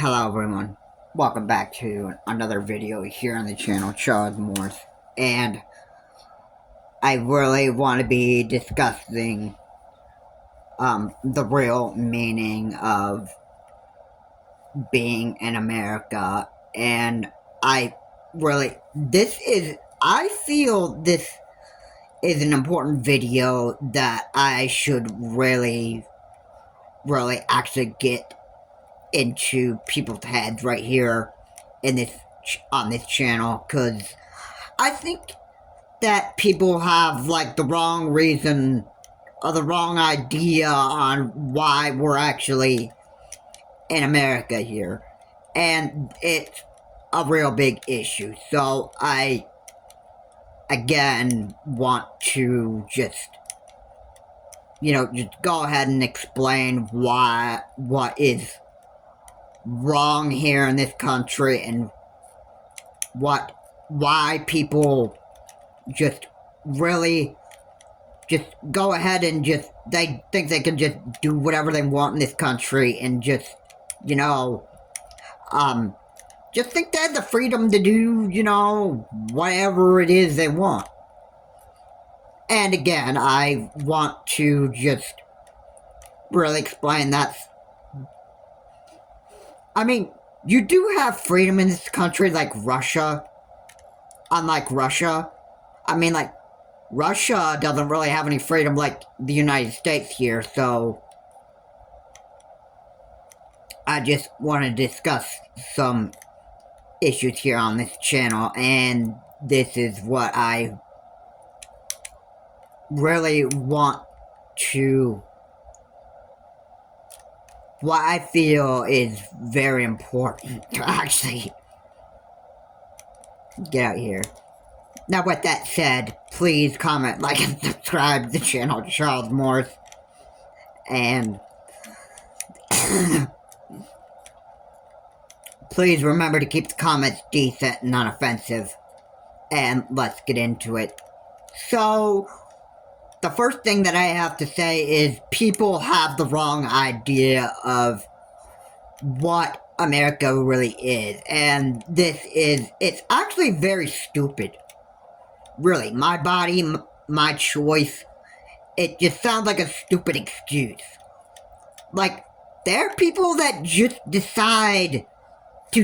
Hello everyone, welcome back to another video here on the channel, Charles Morse, and I really want to be discussing the real meaning of being in America, and I feel this is an important video that I should really actually get into people's heads right here in this on this channel, because I think that people have like the wrong reason or the wrong idea on why we're actually in America here, and it's a real big issue. So I again want to just go ahead and explain what is wrong here in this country, and why people just really just go ahead and they think they can just do whatever they want in this country, and just think they have the freedom to do whatever it is they want. And again, I want to just really explain that. I mean, you do have freedom in this country, like Russia. Unlike Russia, I mean, like, Russia doesn't really have any freedom like the United States here, so I just want to discuss some issues here on this channel, and this is what I really want to... what I feel is very important to actually get out here. Now, with that said, please comment, like, and subscribe to the channel, Charles Morse. And please remember to keep the comments decent and non-offensive. And let's get into it. So, the first thing that I have to say is people have the wrong idea of what America really is. And it's actually very stupid. Really, my body, my choice. It just sounds like a stupid excuse. Like, there are people that just decide to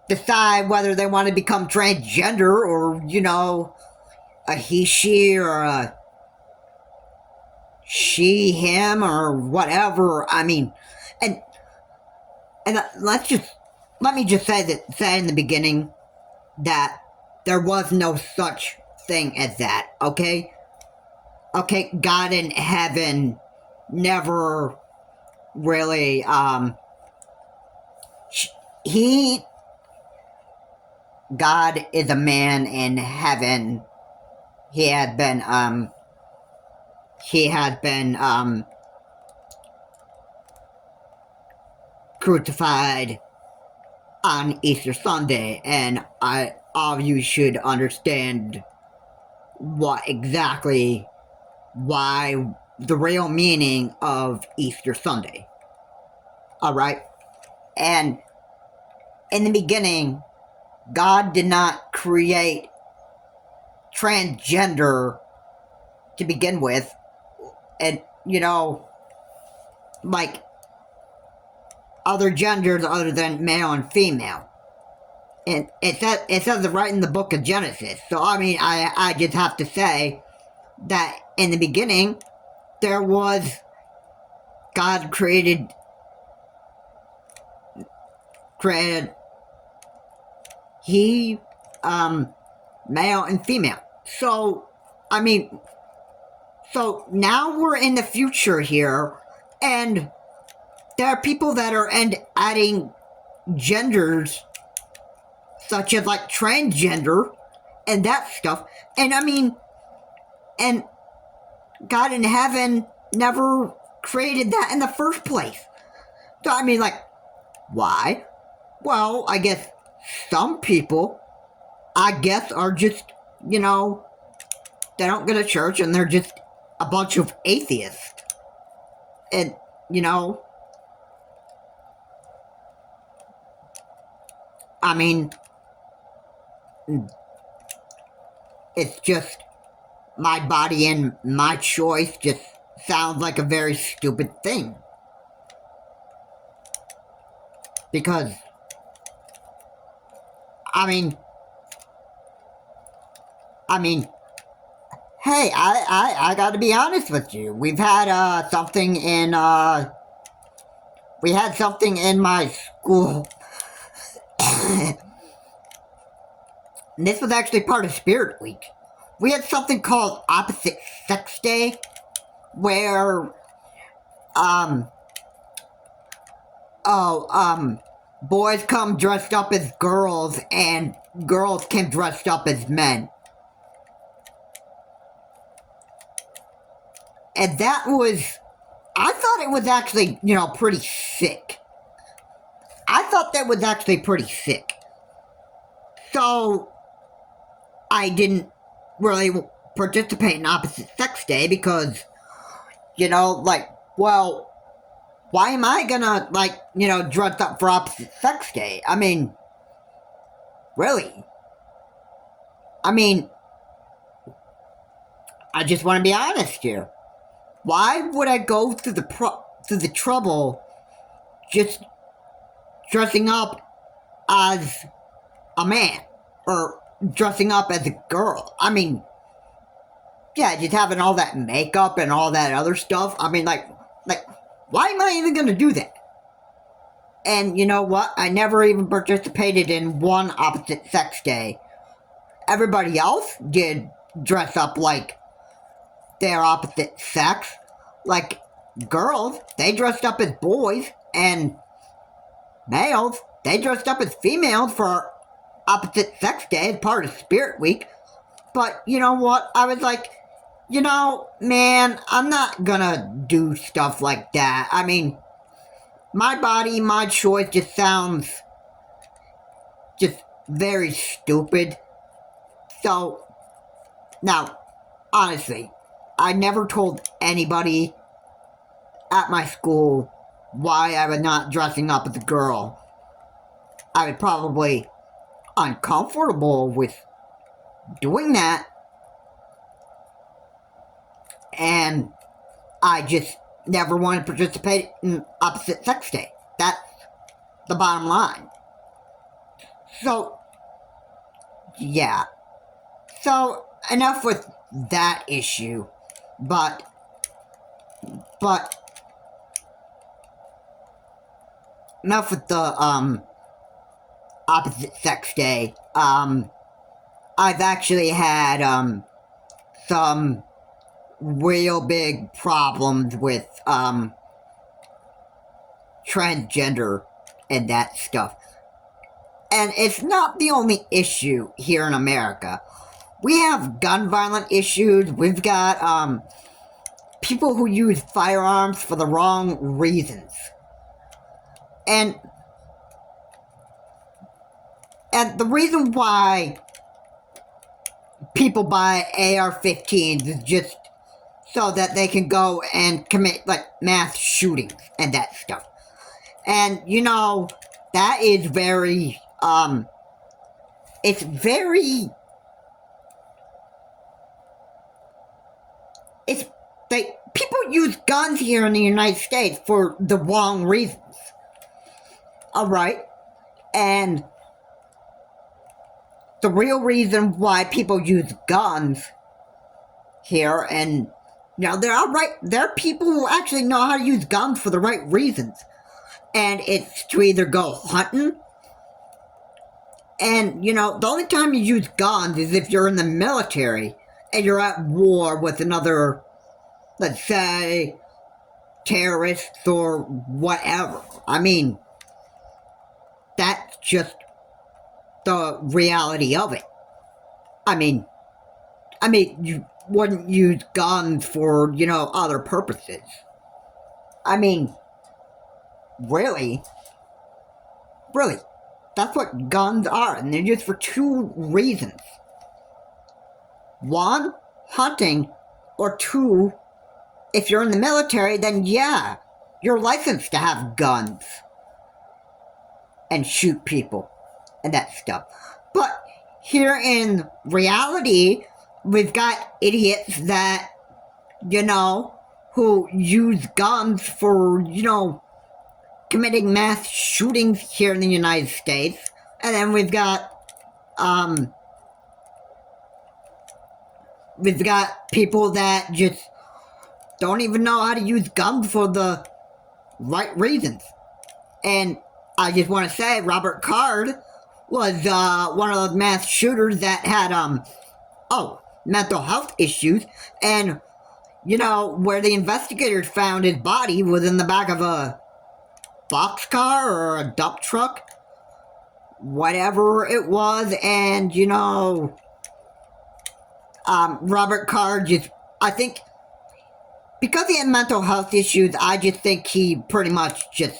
decide whether they want to become transgender, or, a he, she, or a she, him, or whatever. I mean, and let me just say in the beginning that there was no such thing as that, okay? Okay, God in heaven never really, God is a man in heaven. He had been crucified on Easter Sunday, and all of you should understand why the real meaning of Easter Sunday. Alright? And in the beginning, God did not create transgender to begin with, and like other genders other than male and female. And it says it right in the book of Genesis. So I mean, I just have to say that in the beginning there was, God created he male and female. So I mean, so now we're in the future here, and there are people that are adding genders such as like transgender and that stuff. And I mean, and God in heaven never created that in the first place. So I mean, like, why? Well, I guess some people, are just, they don't go to church, and they're just a bunch of atheists. And, I mean, it's just my body and my choice just sounds like a very stupid thing. Because, I mean, hey, I gotta be honest with you. We've had, something in, we had something in my school. This was actually part of Spirit Week. We had something called Opposite Sex Day, where, boys come dressed up as girls, and girls can dress up as men. And that was, I thought it was actually, pretty sick. I thought that was actually pretty sick. So, I didn't really participate in Opposite Sex Day because, well, why am I gonna, dress up for Opposite Sex Day? I mean, really? I mean, I just want to be honest here. Why would I go through the trouble just dressing up as a man or dressing up as a girl? I mean, yeah, just having all that makeup and all that other stuff. I mean, why am I even gonna do that? And you know what? I never even participated in one Opposite Sex Day. Everybody else did dress up like their opposite sex. Like, girls, they dressed up as boys, and males, they dressed up as females for Opposite Sex Day as part of Spirit Week. But you know what? I was like, man, I'm not gonna do stuff like that. I mean, my body, my choice just sounds just very stupid. So, now, honestly, I never told anybody at my school why I was not dressing up as a girl. I was probably uncomfortable with doing that, and I just never wanted to participate in Opposite Sex Day. That's the bottom line. So, yeah. So, enough with that issue. But enough with the Opposite Sex Day. I've actually had some real big problems with transgender and that stuff. And it's not the only issue here in America. We have gun violence issues. We've got people who use firearms for the wrong reasons. And the reason why people buy AR-15s is just so that they can go and commit, mass shootings and that stuff. And, that is very, it's very, people use guns here in the United States for the wrong reasons. Alright? And the real reason why people use guns here, and, there are people who actually know how to use guns for the right reasons. And it's to either go hunting, and, the only time you use guns is if you're in the military and you're at war with another, let's say, terrorists or whatever. I mean, that's just the reality of it. I mean, you wouldn't use guns for, other purposes. I mean, really, that's what guns are, and they're used for two reasons. One, hunting, or two, if you're in the military, then yeah, you're licensed to have guns and shoot people and that stuff. But here in reality, we've got idiots that, who use guns for, committing mass shootings here in the United States. And then we've got people that just don't even know how to use guns for the right reasons. And I just want to say, Robert Card was one of those mass shooters that had mental health issues, and where the investigators found his body was in the back of a boxcar or a dump truck, whatever it was. And Robert Card I think, because he had mental health issues, I just think he pretty much just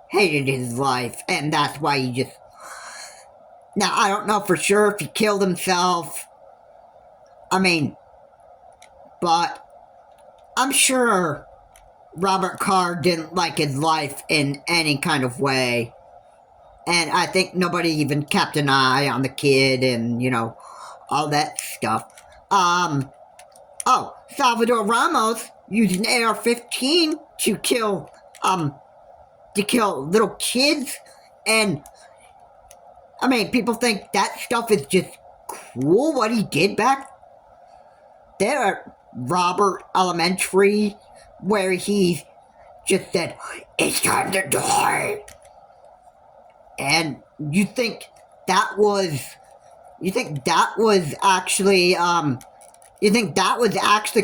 hated his life, and that's why he just... Now, I don't know for sure if he killed himself, but I'm sure Robert Card didn't like his life in any kind of way, and I think nobody even kept an eye on the kid and, all that stuff. Salvador Ramos used an AR-15 to kill little kids, and people think that stuff is just cool, what he did back there at Robert Elementary, where he just said, "It's time to die." And you think that was actually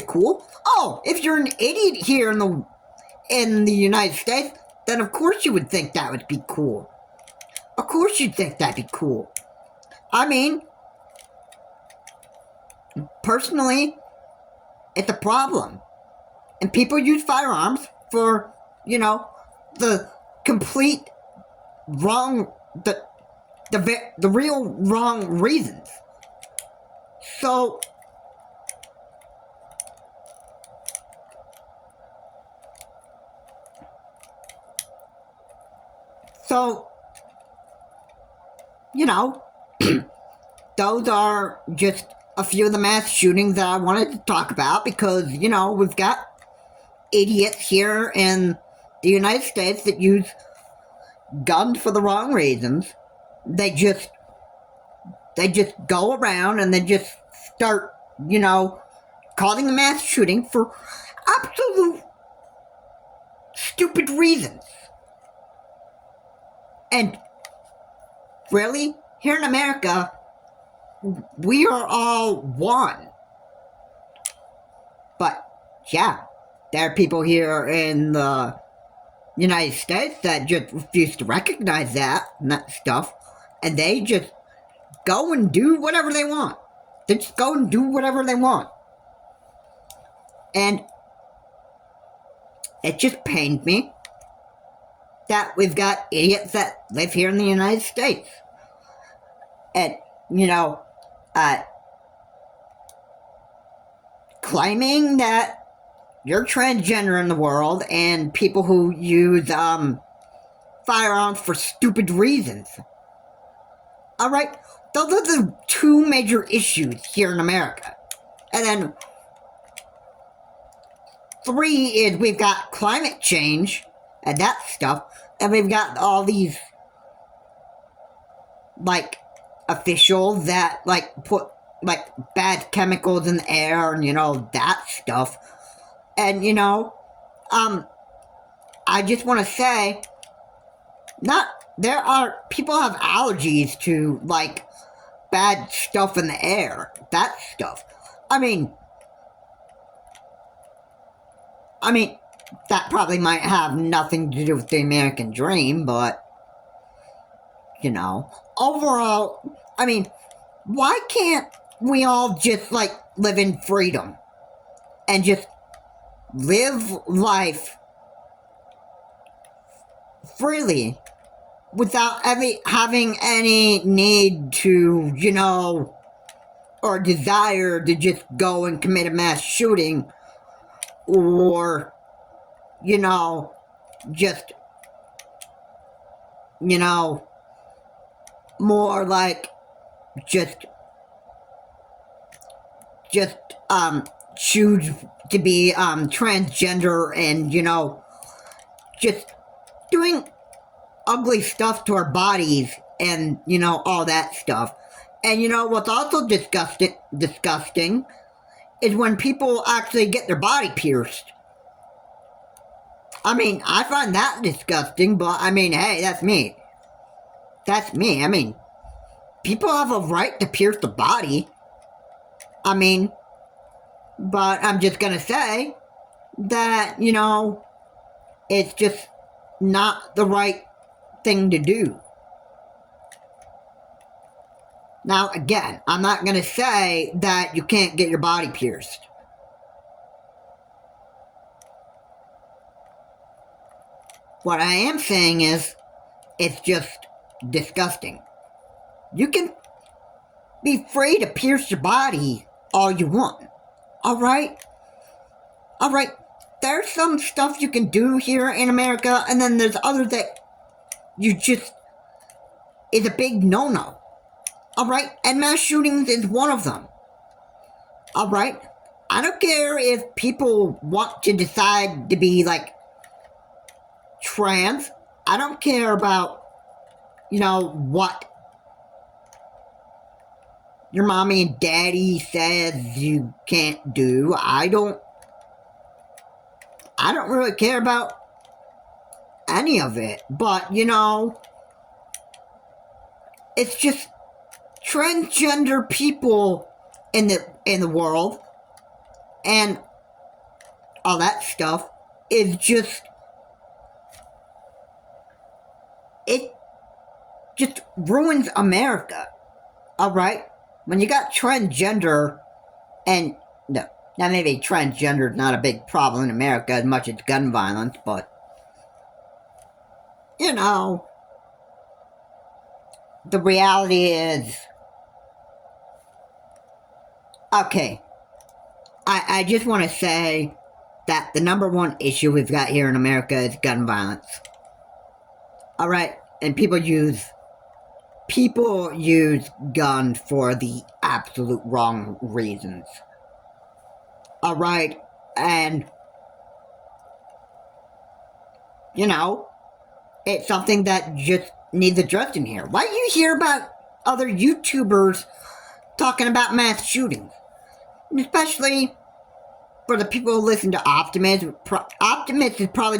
cool? Oh, if you're an idiot here in the United States, then of course you would think that would be cool. Of course you'd think that'd be cool. Personally, it's a problem. And people use firearms for, the complete wrong, the real wrong reasons. So, those are just a few of the mass shootings that I wanted to talk about, because, we've got idiots here in the United States that use guns for the wrong reasons. They just go around and they just start, causing a mass shooting for absolute stupid reasons. And really, here in America, we are all one. But yeah, there are people here in the United States that just refuse to recognize that and that stuff, and they just go and do whatever they want. They just go and do whatever they want. And it just pained me that we've got idiots that live here in the United States. And, claiming that you're transgender in the world, and people who use firearms for stupid reasons. Alright, those are the two major issues here in America. And then 3 is we've got climate change and that stuff, and we've got all these officials that put bad chemicals in the air and that stuff. And I just want to say, people have allergies to bad stuff in the air, that stuff. That probably might have nothing to do with the American dream, but overall, why can't we all just live in freedom and just live life freely without having any need to, or desire to just go and commit a mass shooting, or, just, more like just choose to be transgender and, you know, just doing ugly stuff to our bodies and, you know, all that stuff. And, you know, what's also disgusting is when people actually get their body pierced. I mean, I find that disgusting, but I mean, hey, that's me. That's me. I mean, people have a right to pierce the body. I mean, but I'm just gonna say that, you know, it's just not the right thing to do. Now, again, I'm not gonna say that you can't get your body pierced. What I am saying is, it's just disgusting. You can be free to pierce your body all you want. Alright? Alright. There's some stuff you can do here in America, and then there's others that you just is a big no-no. Alright? And mass shootings is one of them. Alright? I don't care if people want to decide to be like trans. I don't care about, you know, what your mommy and daddy says you can't do. I don't really care about any of it. But, you know, it's just transgender people in the world and all that stuff is just, it just ruins America. Alright? When you got transgender, and no, now maybe transgender is not a big problem in America as much as gun violence, but, you know, the reality is, okay, I just want to say that the number one issue we've got here in America is gun violence. Alright, and people use guns for the absolute wrong reasons. Alright, and, you know, it's something that just needs addressing here. Why do you hear about other YouTubers talking about mass shootings? Especially for the people who listen to Optimus. Optimus is probably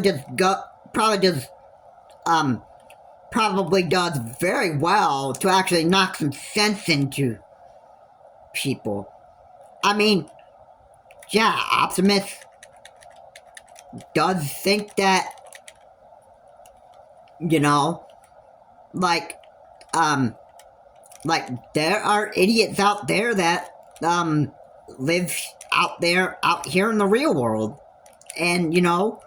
does very well to actually knock some sense into people. I mean, yeah, Optimus does think that, you know, like there are idiots out there that, live out here in the real world. And, you know,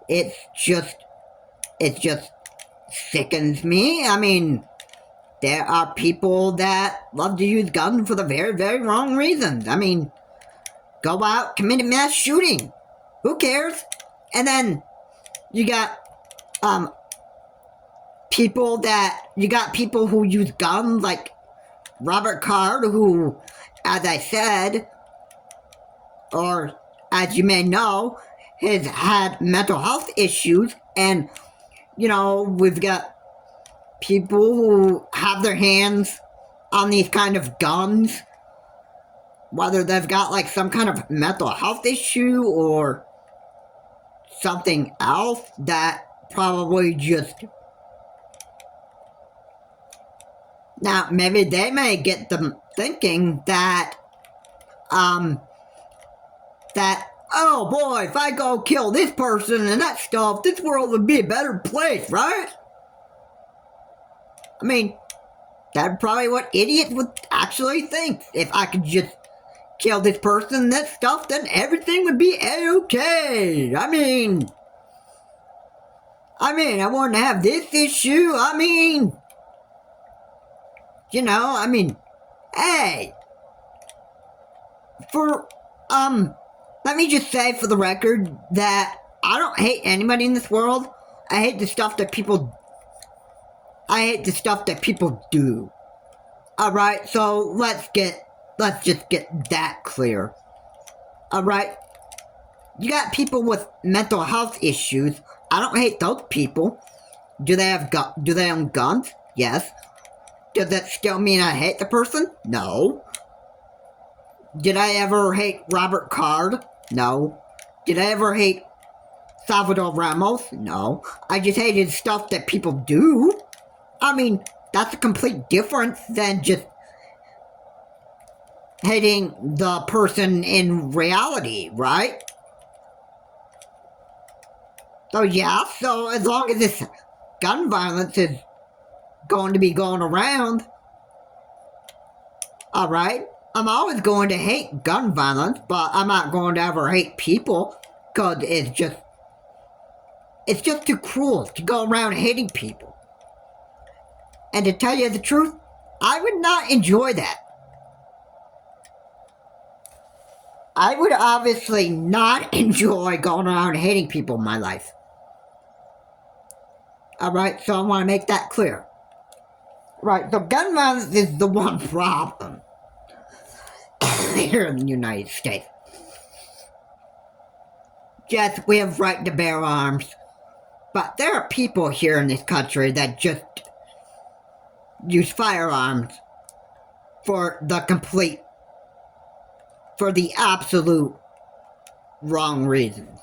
it just sickens me. I mean, there are people that love to use guns for the very, very wrong reasons. I mean, go out, commit a mass shooting. Who cares? And then you got people who use guns, like Robert Card, who, as I said, or as you may know, has had mental health issues. And, you know, we've got people who have their hands on these kind of guns, whether they've got like some kind of mental health issue or something else that probably just, now maybe they may get them thinking that oh boy, if I go kill this person and that stuff, this world would be a better place, right? I mean, that's probably what idiots would actually think. If I could just kill this person and that stuff, then everything would be A-okay. I mean, I wouldn't have this issue. I mean, you know, I mean, hey, let me just say for the record that I don't hate anybody in this world. I hate the stuff that people I hate the stuff that people do. Alright, so let's just get that clear. Alright? You got people with mental health issues. I don't hate those people. Do they own guns? Yes. Does that still mean I hate the person? No. Did I ever hate Robert Card? No. Did I ever hate Salvador Ramos? No. I just hated stuff that people do. I mean, that's a complete difference than just hating the person in reality, right? So yeah, so as long as this gun violence is going to be going around, alright, I'm always going to hate gun violence, but I'm not going to ever hate people, because it's just too cruel to go around hating people. And to tell you the truth, I would not enjoy that. I would obviously not enjoy going around hating people in my life. Alright, so I want to make that clear. Right, so gun violence is the one problem here in the United States. Yes, we have right to bear arms, but there are people here in this country that just use firearms for the absolute wrong reasons.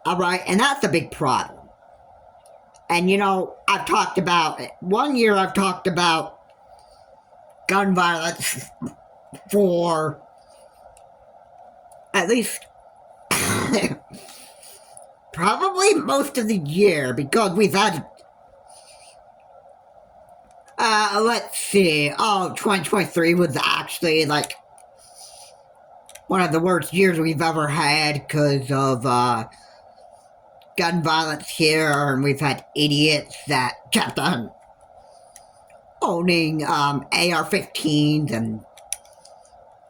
Alright, and that's a big problem. And you know, I've talked about, one year I've talked about gun violence for at least probably most of the year, because we've had, let's see, 2023 was actually like one of the worst years we've ever had because of, gun violence here, and we've had idiots that kept on owning AR-15s and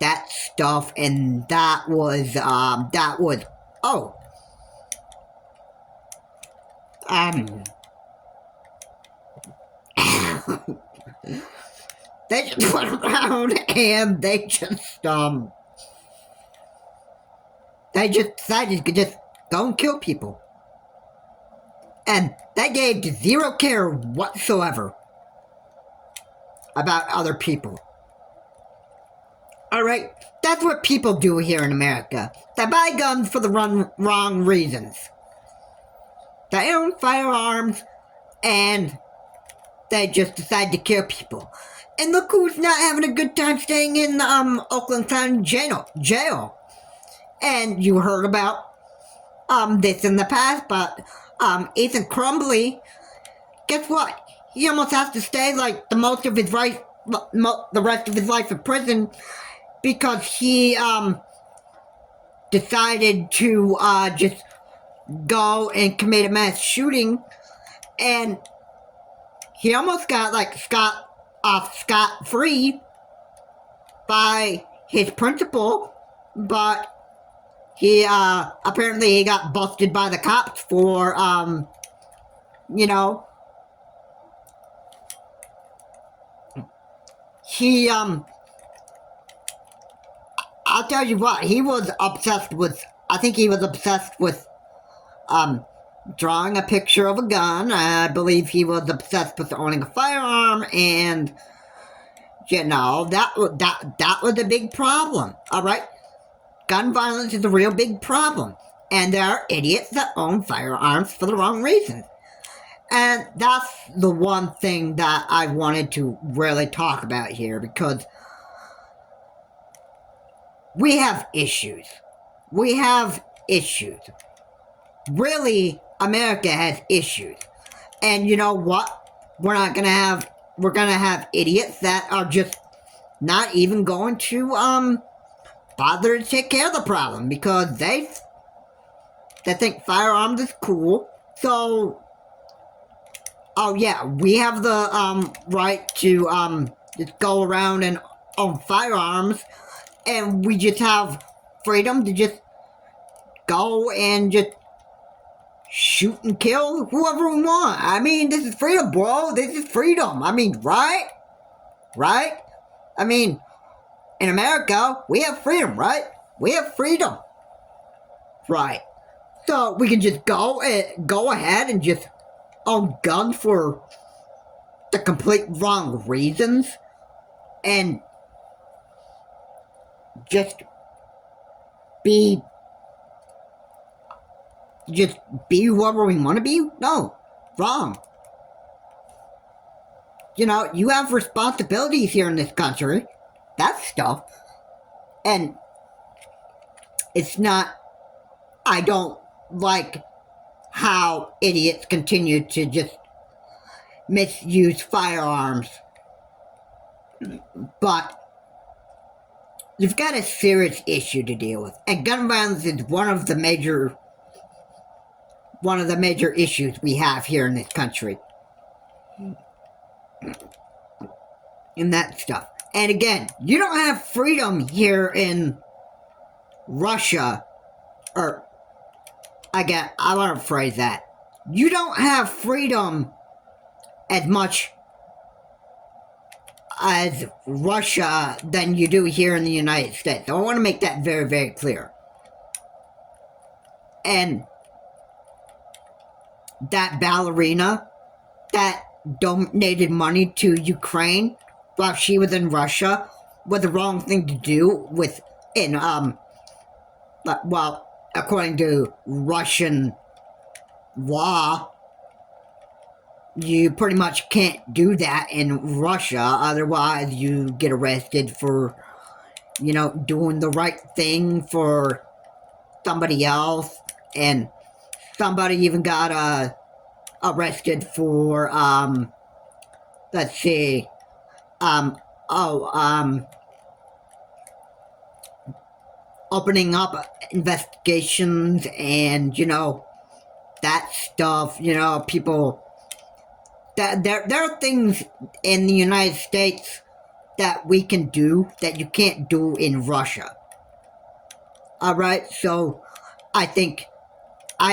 that stuff, and that was they just went around and they just decided to just go and kill people. And they gave zero care whatsoever about other people. Alright, that's what people do here in America. They buy guns for the wrong reasons. They own firearms, and they just decide to kill people. And look who's not having a good time staying in Oakland County jail. And you heard about this in the past, but Ethan Crumbly, guess what? He almost has to stay like the rest of his life in prison because he decided to just go and commit a mass shooting, and he almost got like scot-free by his principal, but he, apparently he got busted by the cops for, you know, he, I'll tell you what, he was obsessed with, I think he was obsessed with, drawing a picture of a gun. I believe he was obsessed with owning a firearm, and, you know, that was a big problem, alright? Gun violence is a real big problem, and there are idiots that own firearms for the wrong reasons. And that's the one thing that I wanted to really talk about here, because we have issues. We have issues. Really, America has issues. And you know what? We're gonna have idiots that are just not even going to, bother to take care of the problem because they think firearms is cool. So, oh yeah, we have the right to just go around and own firearms, and we just have freedom to just go and just shoot and kill whoever we want. I mean, this is freedom, bro. This is freedom. I mean, right? Right? I mean, in America, we have freedom, right? We have freedom. Right. So we can just go ahead and just own guns for the complete wrong reasons and just be whoever we want to be? No. Wrong. You know, you have responsibilities here in this country. That stuff. And it's not, I don't like how idiots continue to just misuse firearms. But you've got a serious issue to deal with. And gun violence is one of the major issues we have here in this country. And that stuff. And again, you don't have freedom here in Russia, or I want to phrase that. You don't have freedom as much as Russia than you do here in the United States. So I want to make that very, very clear. And that ballerina that donated money to Ukraine while she was in Russia was the wrong thing to do well, according to Russian law, you pretty much can't do that in Russia, otherwise you get arrested for, you know, doing the right thing for somebody else, and somebody even got arrested for, let's see, opening up investigations and, you know, that stuff, you know, people, that there are things in the United States that we can do that you can't do in Russia. Alright, so I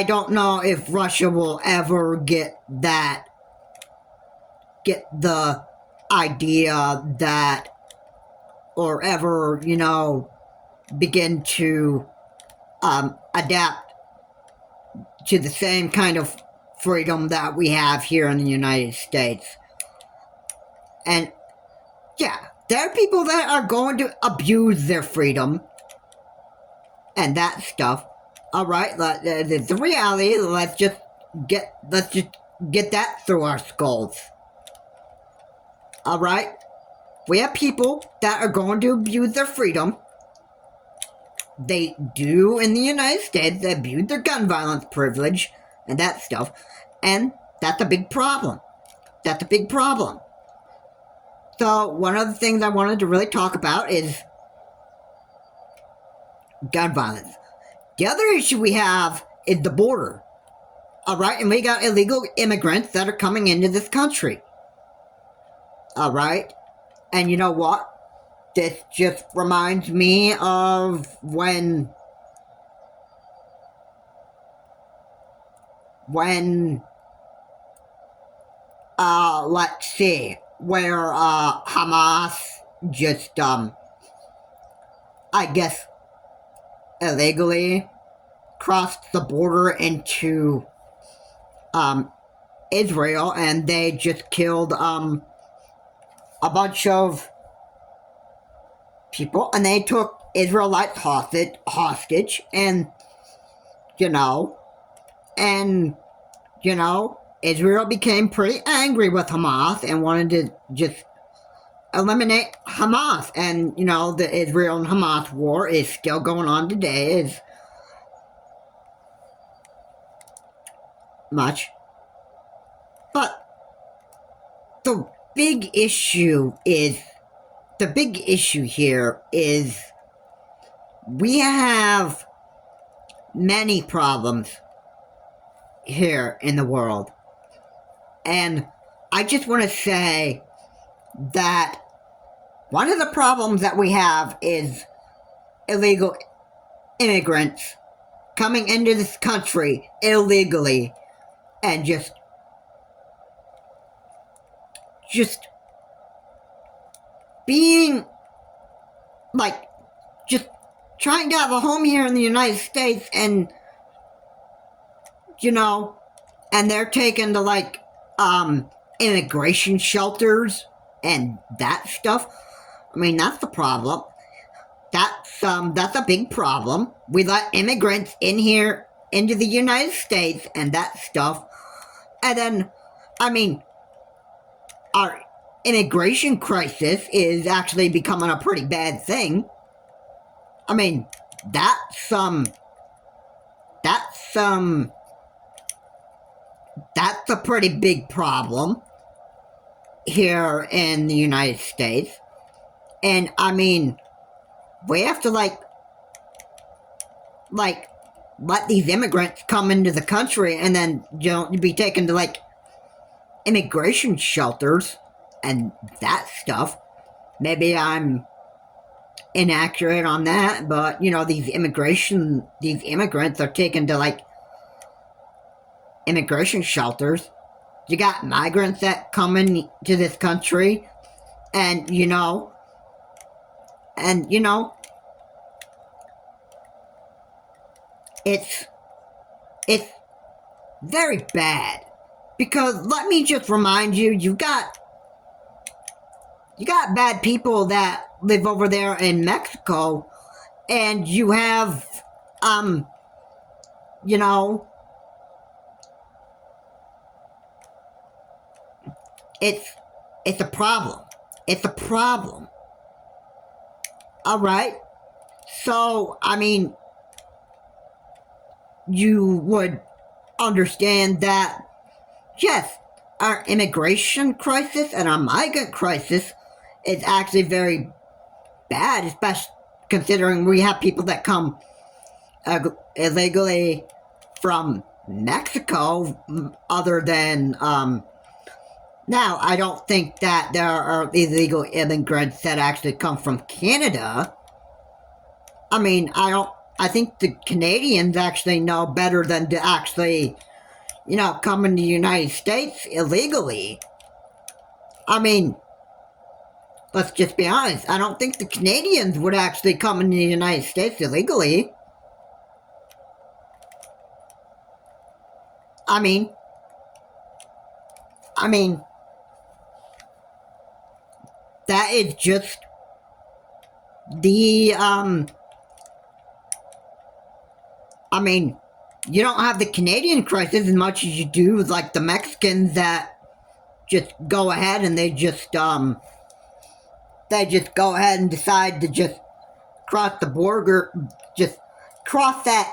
don't know if Russia will ever get the idea that, or ever, you know, begin to adapt to the same kind of freedom that we have here in the United States. And yeah, there are people that are going to abuse their freedom and that stuff. Alright, the reality, let's just get that through our skulls. Alright? We have people that are going to abuse their freedom. They do in the United States. They abuse their gun violence privilege and that stuff. And that's a big problem. That's a big problem. So one of the things I wanted to really talk about is gun violence. The other issue we have is the border. Alright, and we got illegal immigrants that are coming into this country. Alright? And you know what? This just reminds me of when let's see, where Hamas just I guess illegally crossed the border into Israel, and they just killed a bunch of people, and they took Israelites hostage, and you know, Israel became pretty angry with Hamas and wanted to just eliminate Hamas. And you know, the Israel and Hamas war is still going on today, is much. But the big issue here is we have many problems here in the world. And I just want to say that one of the problems that we have is illegal immigrants coming into this country illegally and just being, like, just trying to have a home here in the United States, and, you know, and they're taken to, like, immigration shelters and that stuff. I mean, that's the problem. That's a big problem. We let immigrants in here, into the United States, and that stuff. And then, I mean, our immigration crisis is actually becoming a pretty bad thing. I mean, that's a pretty big problem here in the United States. And, I mean, we have to, like, let these immigrants come into the country and then, you know, be taken to, like, immigration shelters and that stuff. Maybe I'm inaccurate on that, but, you know, these immigrants are taken to, like, immigration shelters. You got migrants that come into this country, and, you know, it's very bad. Because let me just remind you, you got bad people that live over there in Mexico, and you have, you know, it's a problem. It's a problem. Alright? So, I mean, you would understand that, yes, our immigration crisis and our migrant crisis is actually very bad, especially considering we have people that come illegally from Mexico, other than, now, I don't think that there are illegal immigrants that actually come from Canada. I mean, I think the Canadians actually know better than to actually, you know, come into the United States illegally. I mean, let's just be honest. I don't think the Canadians would actually come into the United States illegally. I mean, that is just the, I mean, you don't have the Canadian crisis as much as you do with, like, the Mexicans that just go ahead and they just go ahead and decide to just cross the border, just cross that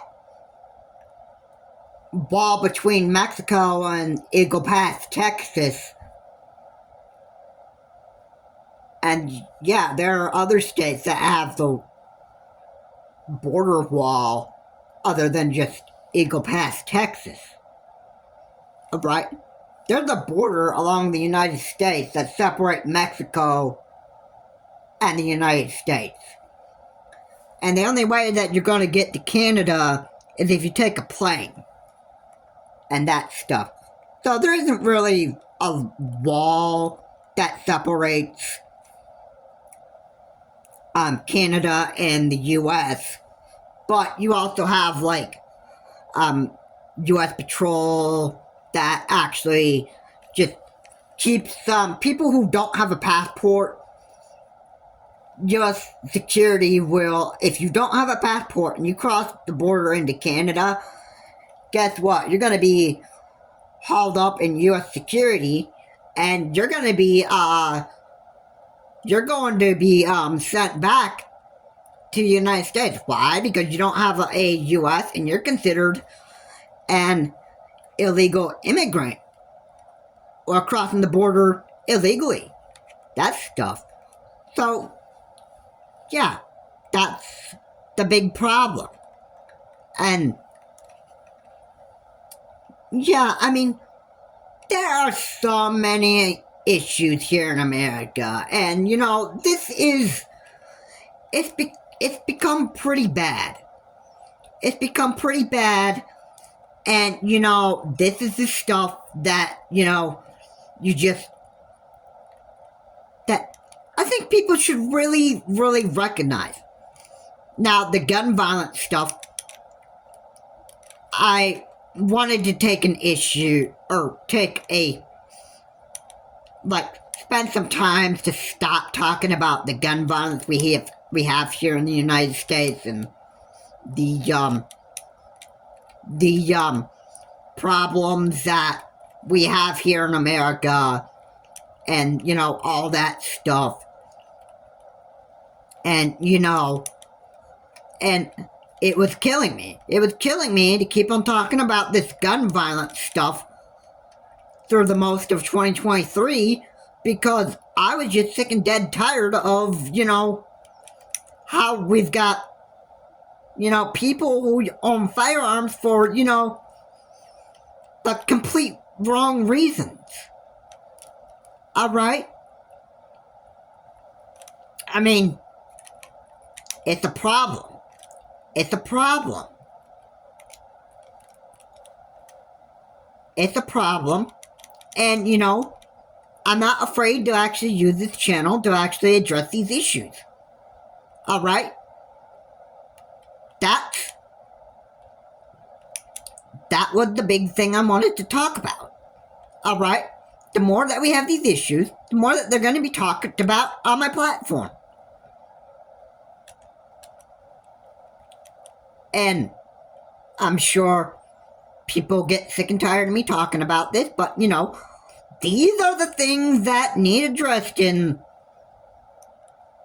wall between Mexico and Eagle Pass, Texas. And, yeah, there are other states that have the border wall other than just Eagle Pass, Texas. Right? There's a border along the United States that separate Mexico and the United States. And the only way that you're going to get to Canada is if you take a plane. And that stuff. So there isn't really a wall that separates Canada and the U.S., but you also have, like, U.S. Patrol that actually just keeps people who don't have a passport. U.S. security will, if you don't have a passport and you cross the border into Canada, guess what? You're going to be hauled up in U.S. security, and you're going to be sent back to the United States. Why? Because you don't have a U.S. and you're considered an illegal immigrant or crossing the border illegally. That stuff. So, yeah, that's the big problem. And, yeah, I mean, there are so many issues here in America, and, you know, this is, it's become pretty bad. it's become pretty bad. And, you know, this is the stuff that, you know, that I think people should really, really recognize. Now, the gun violence stuff, I wanted to take an issue, or spend some time to stop talking about the gun violence we have here in the United States, and the problems that we have here in America, and, you know, all that stuff. And, you know, and it was killing me. It was killing me to keep on talking about this gun violence stuff through the most of 2023, because I was just sick and dead tired of, you know, how we've got, you know, people who own firearms for, you know, the complete wrong reasons. Alright? I mean, it's a problem. It's a problem. It's a problem. And, you know, I'm not afraid to actually use this channel to actually address these issues. Alright? That was the big thing I wanted to talk about. Alright? The more that we have these issues, the more that they're going to be talked about on my platform. And I'm sure people get sick and tired of me talking about this, but, you know, these are the things that need addressed in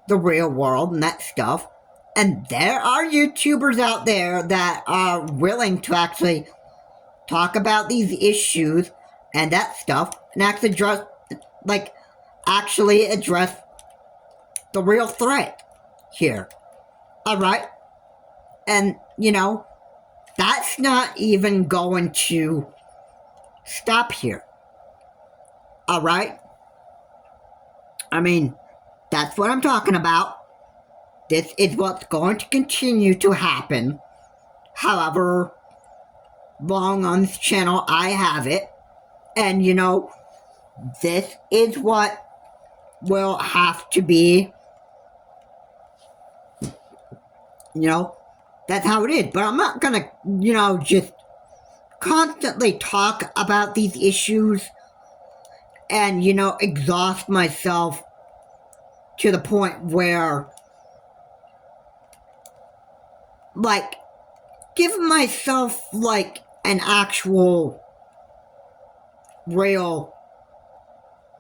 the real world and that stuff. And there are YouTubers out there that are willing to actually talk about these issues and that stuff, and actually address the real threat here. Alright? And, you know, that's not even going to stop here. Alright? I mean, that's what I'm talking about. This is what's going to continue to happen, however long on this channel I have it. And, you know, this is what will have to be, you know, that's how it is. But I'm not gonna, you know, just constantly talk about these issues and, you know, exhaust myself to the point where, like, give myself, like, an actual real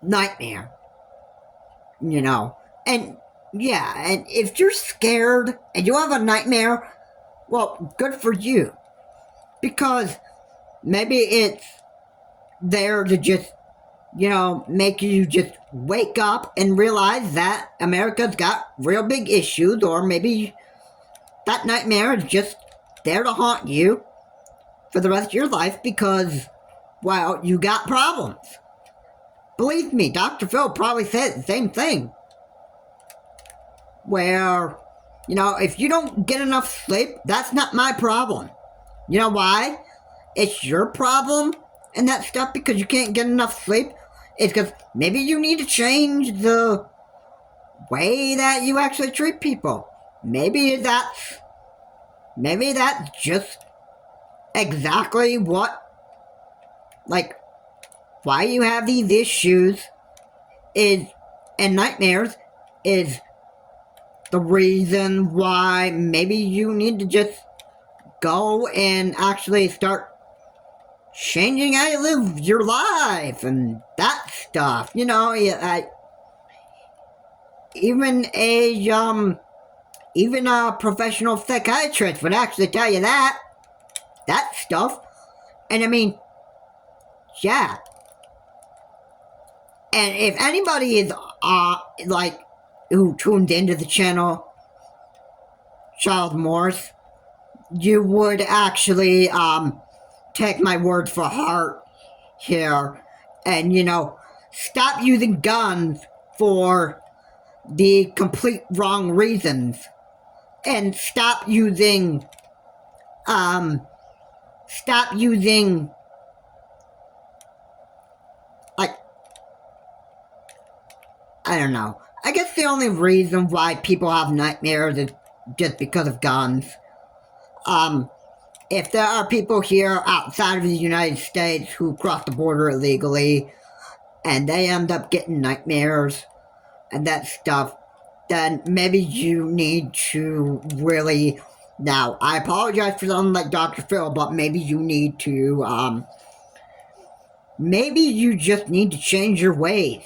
nightmare, you know. And yeah, and if you're scared and you have a nightmare, well, good for you, because maybe it's there to just, you know, make you just wake up and realize that America's got real big issues, or maybe that nightmare is just there to haunt you for the rest of your life because, well, you got problems. Believe me, Dr. Phil probably said the same thing. Where, you know, if you don't get enough sleep, that's not my problem. You know why? It's your problem and that stuff because you can't get enough sleep. It's because maybe you need to change the way that you actually treat people. Maybe that's just exactly what, like, why you have these issues and nightmares is the reason why maybe you need to just go and actually start changing how you live your life and that stuff. You know, even a professional psychiatrist would actually tell you that stuff. And I mean, yeah. And if anybody is like, who tuned into the channel Child Morse, you would actually take my word for heart here and, you know, stop using guns for the complete wrong reasons and stop using stop using, like, I don't know. I guess the only reason why people have nightmares is just because of guns. If there are people here outside of the United States who cross the border illegally and they end up getting nightmares and that stuff, then maybe you need to really... Now, I apologize for sounding like Dr. Phil, but maybe you need to, maybe you just need to change your ways.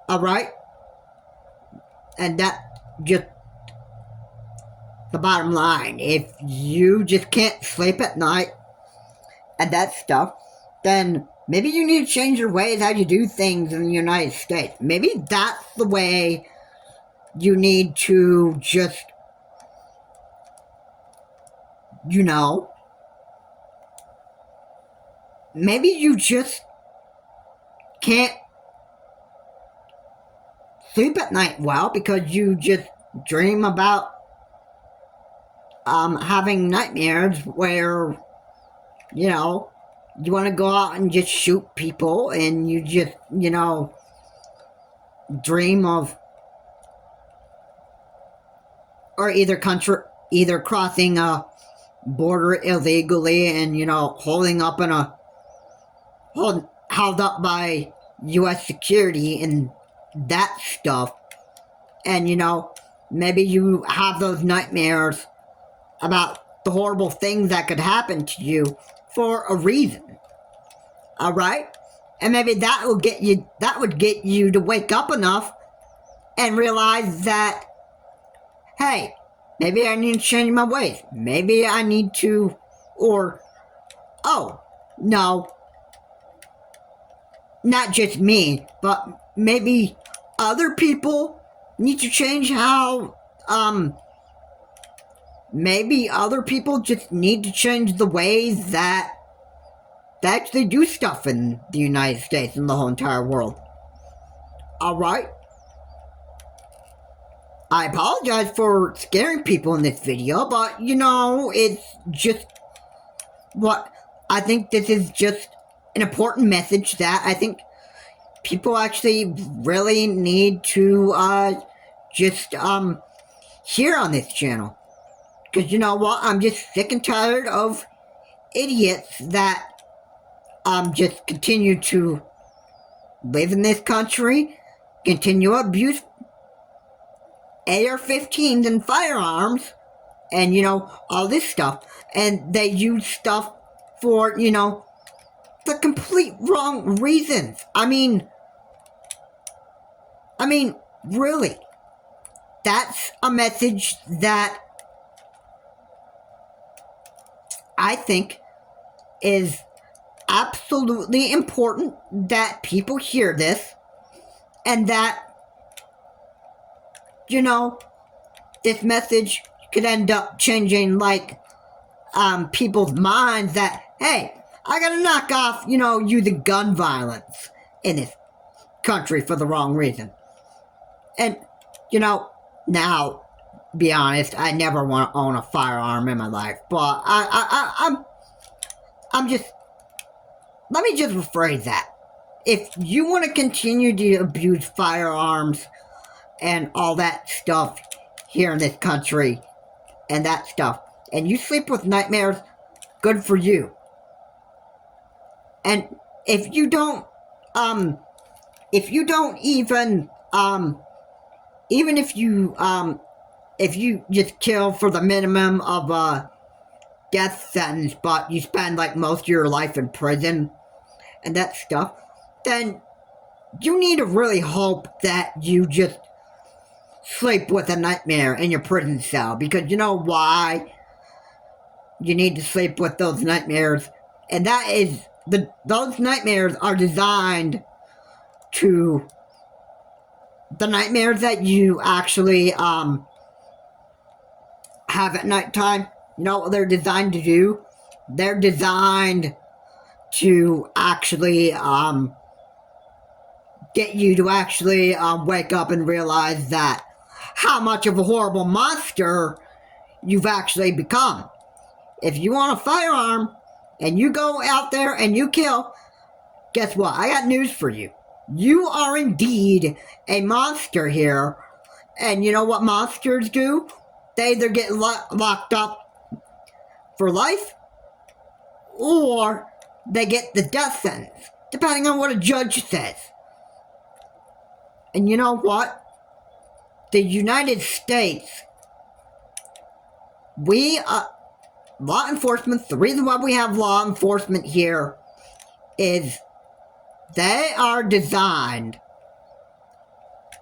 Alright? And that just the bottom line. If you just can't sleep at night and that stuff, then maybe you need to change your ways how you do things in the United States. Maybe that's the way you need to just, you know, maybe you just can't sleep at night well because you just dream about having nightmares where, you know, you want to go out and just shoot people and you just, you know, dream of, or either crossing a border illegally and, you know, held up by U.S. security and that stuff. And, you know, maybe you have those nightmares about the horrible things that could happen to you for a reason. Alright? And maybe that would get you to wake up enough and realize that, hey, maybe I need to change my ways. Maybe I need to, or, oh, no, not just me, but maybe other people need to change how, maybe other people just need to change the ways that they actually do stuff in the United States and the whole entire world. Alright? I apologize for scaring people in this video, but, you know, it's just what I think this is just an important message that I think people actually really need to just hear on this channel. Because you know what? I'm just sick and tired of idiots that just continue to live in this country, continue to abuse AR-15s and firearms, and, you know, all this stuff. And they use stuff for, you know, the complete wrong reasons. I mean, really. That's a message that I think is absolutely important that people hear this, and that, you know, this message could end up changing, like, people's minds that, hey, I gotta knock off, you know, using gun violence in this country for the wrong reason. And, you know, now, be honest, I never want to own a firearm in my life, but I'm just, let me just rephrase that. If you want to continue to abuse firearms and all that stuff here in this country and that stuff, and you sleep with nightmares, good for you. And if you don't even if you just kill for the minimum of a death sentence, but you spend like most of your life in prison and that stuff, then you need to really hope that you just sleep with a nightmare in your prison cell. Because you know why you need to sleep with those nightmares? And that is, those nightmares are designed to, the nightmares that you actually have at nighttime, you know what they're designed to do? They're designed to actually get you to actually wake up and realize that how much of a horrible monster you've actually become. if you want a firearm and you go out there and you kill, guess what? I got news for you. You are indeed a monster here. And you know what monsters do? They either get locked up for life, or they get the death sentence, depending on what a judge says. And you know what? The United States, law enforcement, the reason why we have law enforcement here is they are designed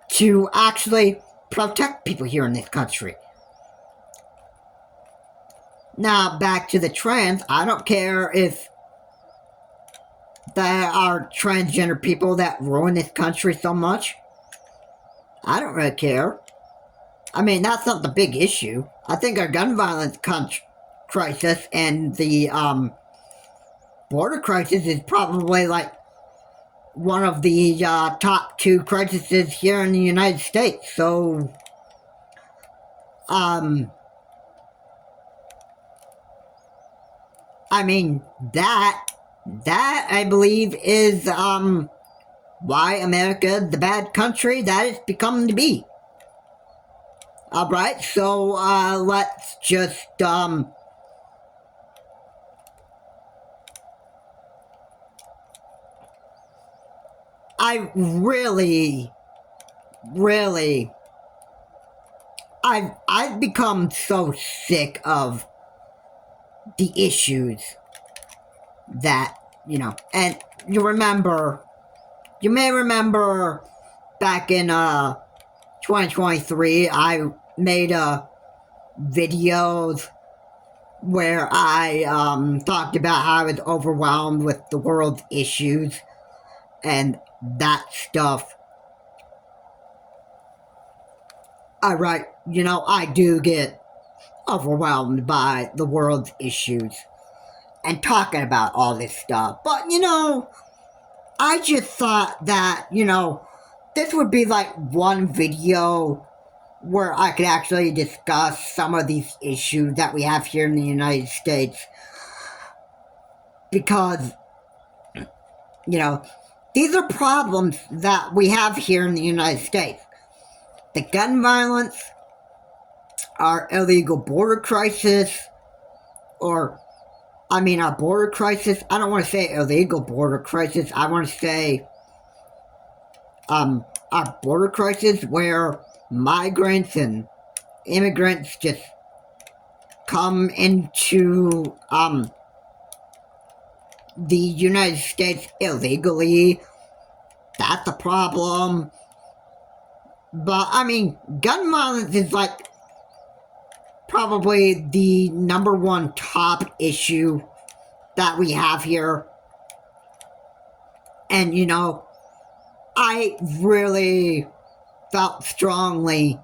to actually protect people here in this country. Now, back to the trans, I don't care if there are transgender people that ruin this country so much. I don't really care. I mean, that's not the big issue. I think our gun violence crisis and the border crisis is probably like one of the top 2 crises here in the United States. So, I mean, that I believe is why America, the bad country that it's become to be. Alright, so let's just I really I've become so sick of the issues that, you know, and you may remember back in 2023, I made a videos where I talked about how I was overwhelmed with the world's issues and that stuff. Alright, you know, I do get overwhelmed by the world's issues and talking about all this stuff. But, you know, I just thought that, you know, this would be like one video where I could actually discuss some of these issues that we have here in the United States. Because, you know, these are problems that we have here in the United States. The gun violence, our illegal border crisis, our border crisis. I don't want to say illegal border crisis. I want to say our border crisis where migrants and immigrants just come into the United States illegally. That's a problem. But, I mean, gun violence is like probably the #1 top issue that we have here. And, you know, I really felt strongly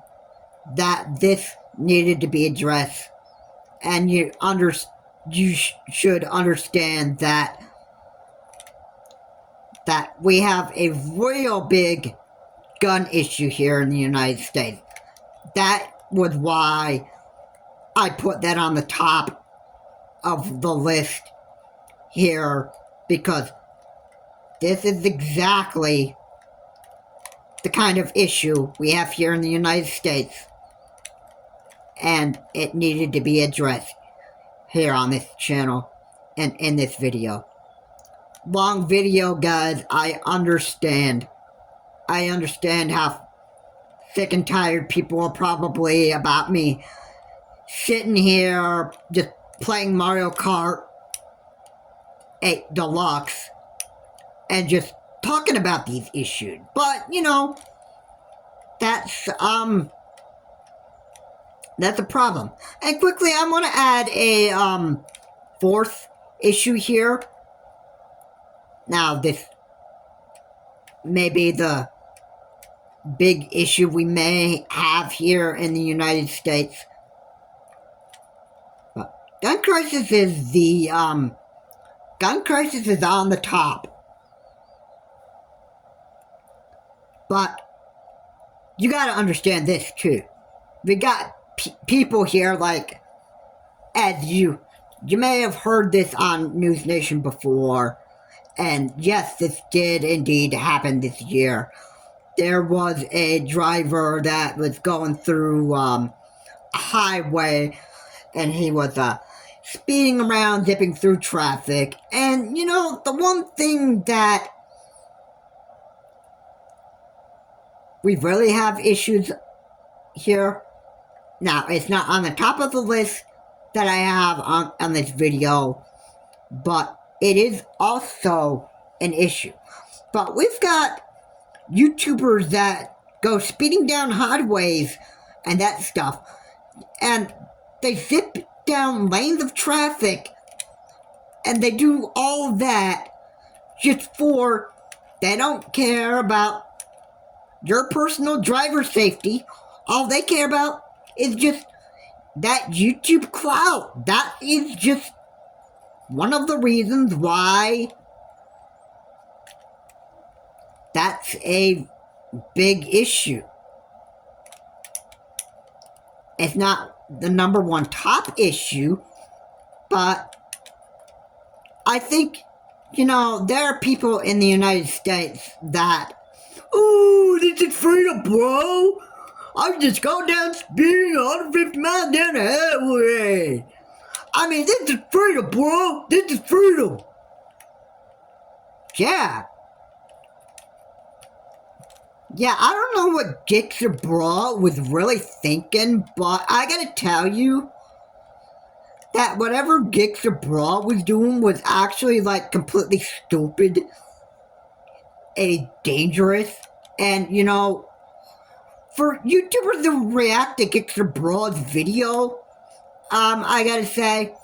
that this needed to be addressed. And you should understand that we have a real big gun issue here in the United States. That was why I put that on the top of the list here, because this is exactly the kind of issue we have here in the United States, and it needed to be addressed here on this channel and in this video. Long video, guys. I understand how sick and tired people are probably about me sitting here just playing Mario Kart 8 Deluxe and just talking about these issues. But, you know, that's a problem. And quickly, I want to add a 4th issue here. Now, this may be the big issue we may have here in the United States. But gun crisis is on the top. But you gotta understand this too. We got people here, like, as you you may have heard this on News Nation before, and yes, this did indeed happen this year. There was a driver that was going through a highway, and he was speeding around, zipping through traffic. And, the one thing that we really have issues here, now, it's not on the top of the list that I have on this video, but it is also an issue. But we've got YouTubers that go speeding down highways and that stuff, and they zip down lanes of traffic, and they do all of that just for, they don't care about your personal driver safety. All they care about is just that YouTube clout. That is just one of the reasons why that's a big issue. It's not the number one top issue, but I think, there are people in the United States that, ooh, this is freedom, bro. I'm just going down speeding 150 miles down the highway. I mean, this is freedom, bro. This is freedom. Yeah. Yeah, I don't know what Gixxer Bra was really thinking, but I gotta tell you that whatever Gixxer Bra was doing was actually, completely stupid and dangerous. And, for YouTubers to react to Gixxer Bra's video, I gotta say,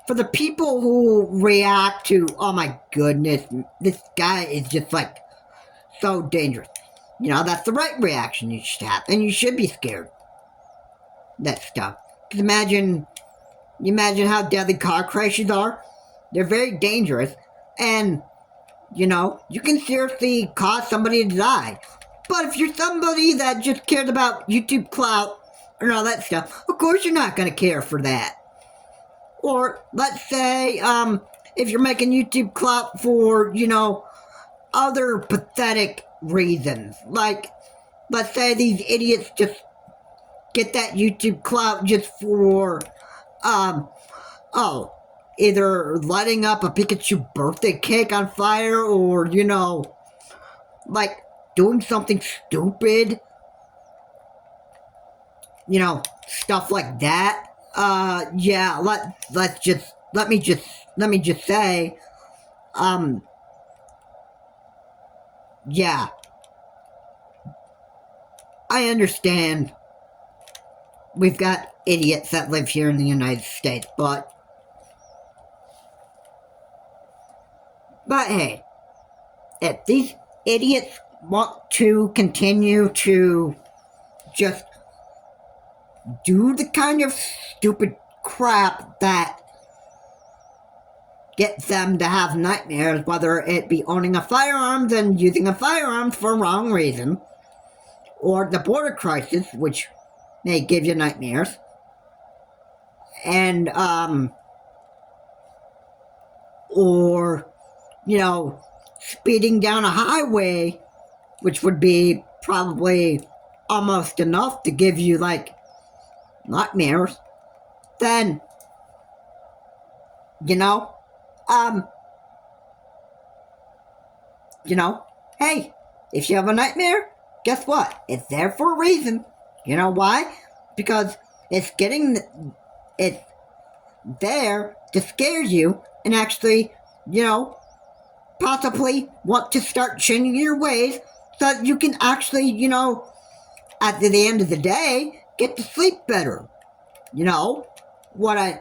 for the people who react to, oh my goodness, this guy is just, so dangerous. That's the right reaction you should have, and you should be scared. That stuff. Because imagine how deadly car crashes are. They're very dangerous, and, you can seriously cause somebody to die. But if you're somebody that just cares about YouTube clout and all that stuff, of course you're not going to care for that. Or, let's say, if you're making YouTube clout for, other pathetic reasons. Let's say these idiots just get that YouTube clout just for, either lighting up a Pikachu birthday cake on fire, or, doing something stupid. Stuff like that. Yeah, let me just say, yeah, I understand we've got idiots that live here in the United States, but hey, if these idiots want to continue to just do the kind of stupid crap that gets them to have nightmares, whether it be owning a firearm and using a firearm for a wrong reason, or the border crisis, which may give you nightmares, and, or, speeding down a highway, which would be probably almost enough to give you, nightmares, then, hey, if you have a nightmare, guess what? It's there for a reason. You know why? Because it's there to scare you and actually, possibly want to start changing your ways so that you can actually, at the end of the day, get to sleep better. You know what I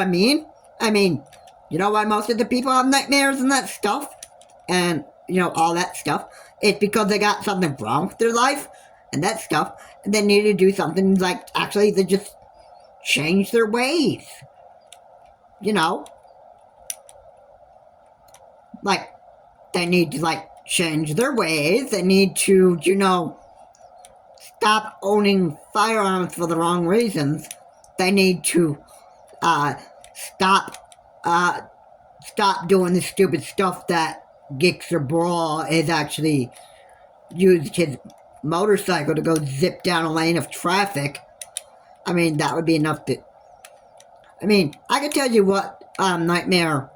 mean? I mean, why most of the people have nightmares and that stuff? And, all that stuff. It's because they got something wrong with their life and that stuff. And they need to do something actually to just change their ways. They need to, change their ways. They need to, stop owning firearms for the wrong reasons. They need to, stop doing the stupid stuff that Gixxer Brawl is actually used his motorcycle to go zip down a lane of traffic. I mean, that would be enough to... I mean, I can tell you what nightmare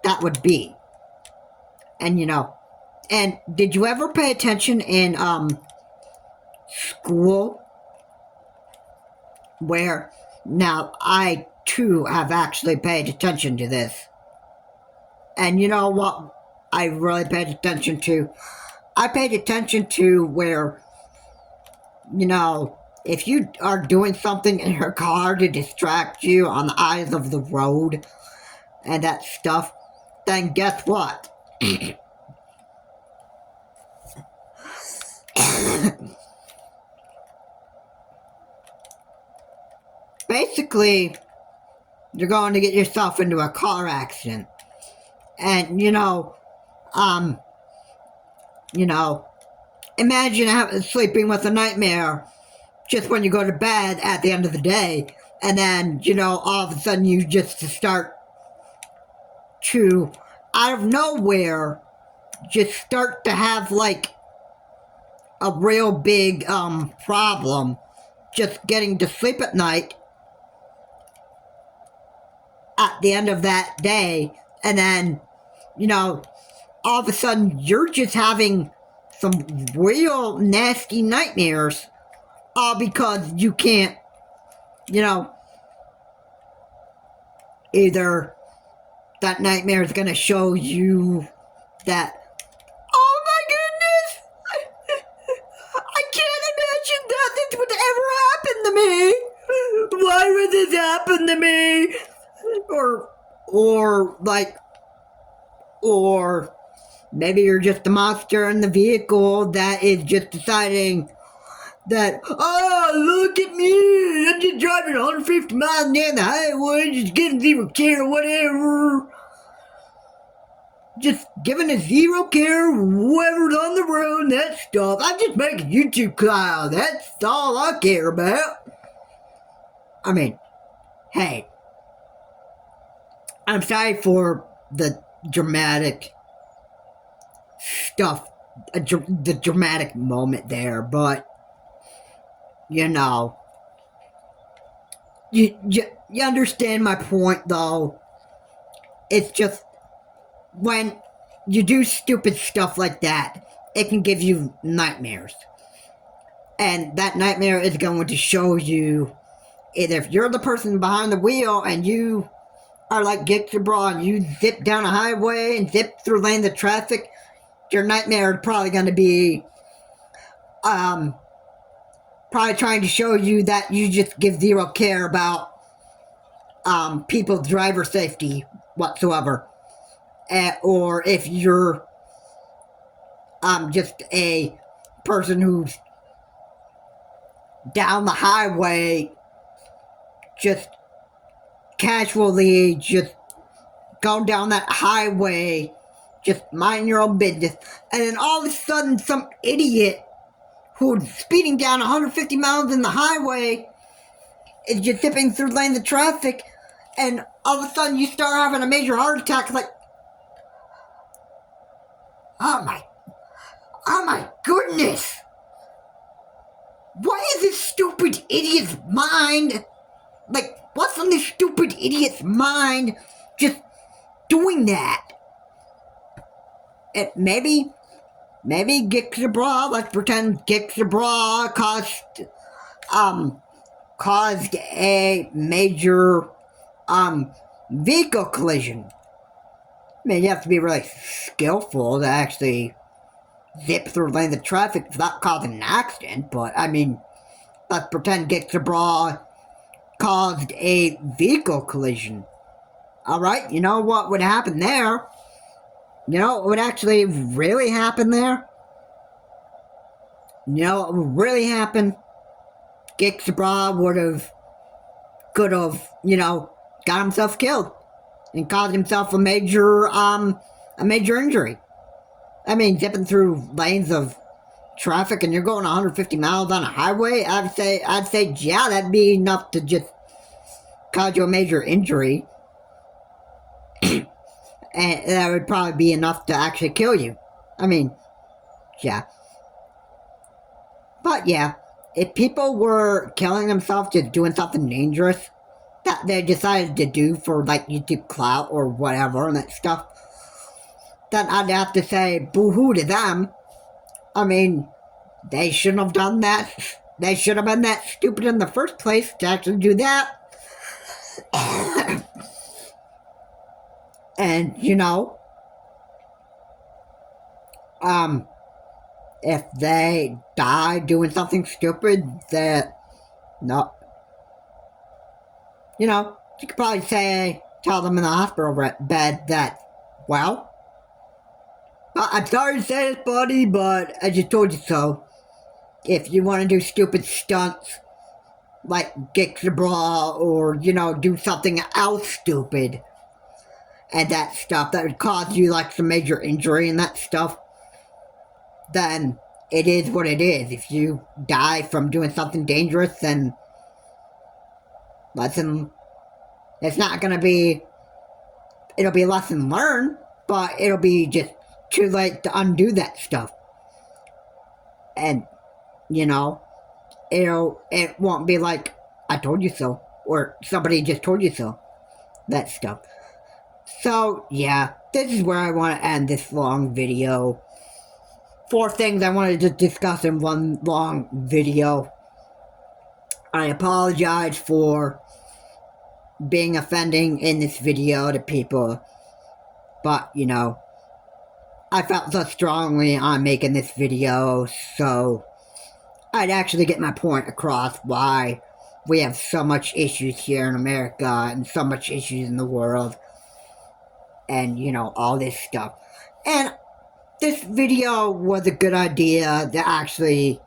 that would be. And, you know... And did you ever pay attention in school? Where... Now, I, too, have actually paid attention to this. And you know what I really paid attention to? I paid attention to where, you know, if you are doing something in your car to distract you on the eyes of the road and that stuff, then guess what? Basically, you're going to get yourself into a car accident. And, you know, imagine sleeping with a nightmare just when you go to bed at the end of the day, and then, you know, all of a sudden you just start to, out of nowhere, just start to have, like, a real big, problem just getting to sleep at night at the end of that day, and then, you know, all of a sudden you're just having some real nasty nightmares, all because you can't, you know, either that nightmare is going to show you that, oh my goodness, I can't imagine that this would ever happen to me. Why would this happen to me? Or maybe you're just a monster in the vehicle that is just deciding that, oh, look at me, I'm just driving 150 miles down the highway, just getting zero care, whatever. Just giving a zero care, whoever's on the road, that stuff. I'm just making YouTube Clout, that's all I care about. I mean, hey, I'm sorry for the dramatic stuff, the dramatic moment there, but, you know, you understand my point, though. It's just, when you do stupid stuff like that, it can give you nightmares. And that nightmare is going to show you, either if you're the person behind the wheel and you are like Gixxer Brawl and you zip down a highway and zip through lanes of traffic, your nightmare is probably going to be probably trying to show you that you just give zero care about people's driver safety whatsoever. Or if you're just a person who's down the highway, just casually just go down that highway, just mind your own business, and then all of a sudden some idiot who's speeding down 150 miles in the highway is just zipping through lanes of traffic, and all of a sudden you start having a major heart attack, like, oh my goodness, what is this stupid idiot's mind? Like, what's on this stupid idiot's mind just doing that? Maybe Gixxer Brawl, let's pretend Gixxer Brawl caused a major vehicle collision. I mean, you have to be really skillful to actually zip through lanes of traffic without causing an accident, but I mean, let's pretend Gixxer Brawl caused a vehicle collision. Alright, you know what would happen there? You know what would actually really happen there? You know what would really happen? Gixxer Brawl could have, you know, got himself killed and caused himself a major injury. I mean, zipping through lanes of traffic and you're going 150 miles on a highway, I'd say, yeah, that'd be enough to just cause you a major injury. And that would probably be enough to actually kill you. I mean, yeah. But yeah, if people were killing themselves just doing something dangerous that they decided to do for like YouTube clout or whatever and that stuff, then I'd have to say boo-hoo to them. I mean, they shouldn't have done that. They should have been that stupid in the first place to actually do that. And, you know, if they die doing something stupid that, no, you know, you could probably tell them in the hospital bed that, well, I'm sorry to say this, buddy, but I just told you so. If you want to do stupid stunts, like get the bra, or, you know, do something else stupid, and that stuff that would cause you, like, some major injury and that stuff, then it is what it is. If you die from doing something dangerous, then it's not gonna be, it'll be a lesson learned, but it'll be just too late to undo that stuff. And, you know, it won't be like, I told you so, or somebody just told you so, that stuff. So, yeah, this is where I want to end this long video. 4 things I wanted to discuss in one long video. I apologize for being offending in this video to people, but, you know, I felt so strongly on making this video, so I'd actually get my point across why we have so much issues here in America and so much issues in the world. And, you know, all this stuff. And this video was a good idea to actually,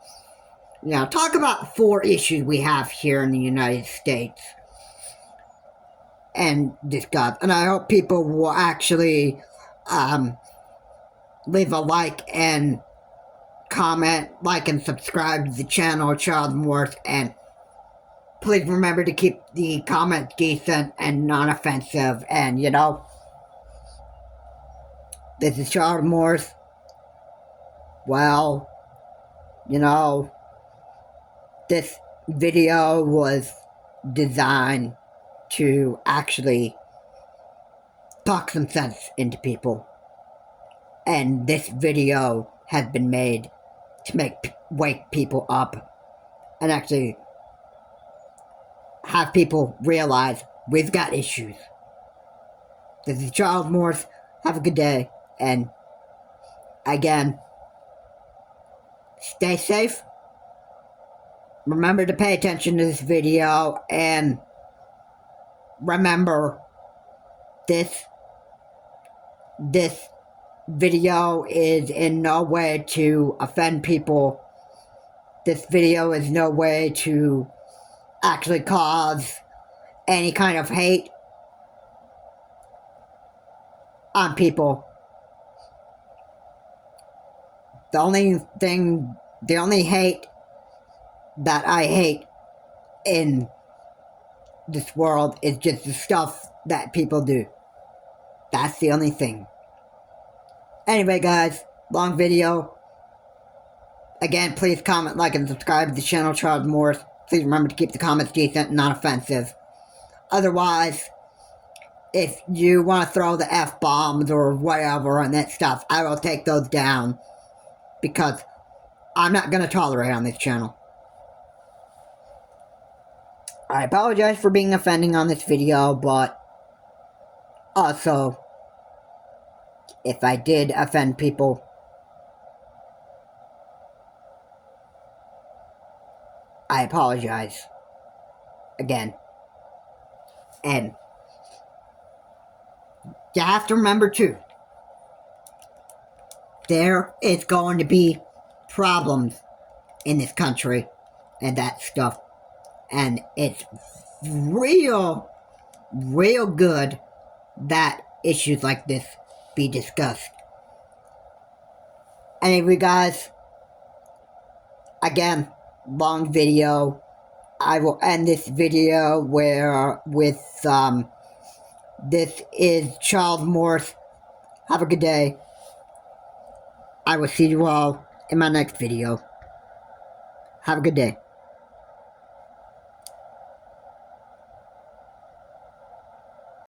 you know, talk about 4 issues we have here in the United States. And discuss. And I hope people will actually leave a like and comment, like and subscribe to the channel, Child Morse, and please remember to keep the comments decent and non-offensive. And, you know, this is Child Morse. Well, you know, this video was designed to actually talk some sense into people. And this video has been made to wake people up and actually have people realize we've got issues. This is Child Morse. Have a good day. And again, stay safe. Remember to pay attention to this video, and remember this video is in no way to offend people. This video is no way to actually cause any kind of hate on people. The only hate that I hate in this world is just the stuff that people do. That's the only thing. Anyway, guys, long video. Again, please comment, like, and subscribe to the channel, Child Morse. Please remember to keep the comments decent and not offensive. Otherwise, if you want to throw the F-bombs or whatever and that stuff, I will take those down. Because I'm not going to tolerate on this channel. I apologize for being offending on this video, but also, if I did offend people, I apologize. Again. And you have to remember too, there is going to be problems in this country and that stuff. And it's real good that issues like this be discussed. Anyway, guys, again, long video. I will end this video with this is Child Morse. Have a good day. I will see you all in my next video. Have a good day.